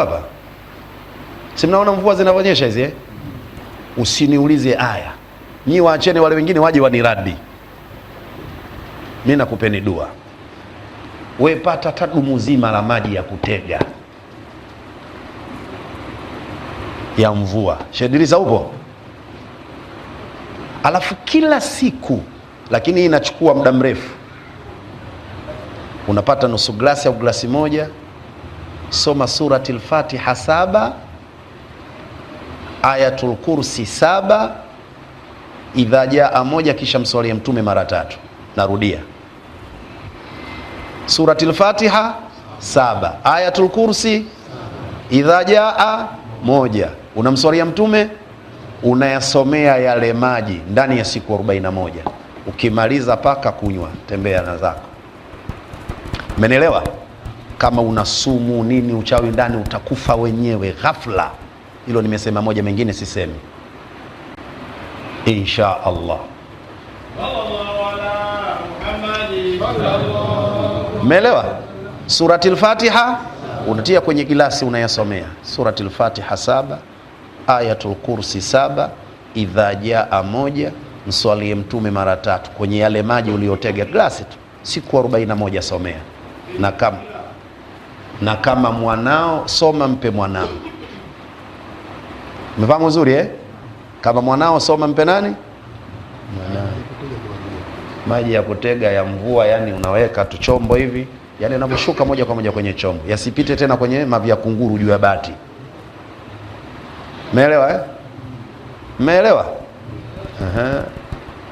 Baba, si mnaona mvua zinavyonyesha hizi eh? Usiniulize aya, nyi waacheni wale wengine waje waniradi, mimi nakupeni dua. We pata tadumu zima la maji ya kutega ya mvua, shediliza upo, alafu kila siku, lakini hii inachukua muda mrefu, unapata nusu glasi au glasi moja, soma suratul Fatiha 7, Ayatul Kursi 7, idha jaa 1, kisha mswalie mtume mara 3. Narudia, suratul Fatiha 7, Ayatul Kursi, idha jaa 1, unamswalia mtume, unayasomea yale maji ndani ya siku 41. Ukimaliza paka kunywa, tembea na zako. Umeelewa? Kama una sumu nini, uchawi ndani, utakufa wenyewe ghafla. Hilo nimesema moja, mengine sisemi, insha Allah. Umeelewa? Suratul Fatiha unatia kwenye gilasi, unayasomea suratul Fatiha 7, Ayatul Kursi 7, idha jaa 1, mswalie mtume mara 3 kwenye yale maji uliyotega glasi tu, siku 41 somea. Na kama mwanao soma, mpe mwanao. Umefahamu uzuri eh? Kama mwanao soma, mpe nani? Mwanao. Maji ya kutega ya mvua, yani unaweka tu chombo hivi, yani unaposhuka moja kwa moja kwenye chombo, yasipite tena kwenye mavi ya kunguru juu ya bati. Umeelewa eh? Umeelewa?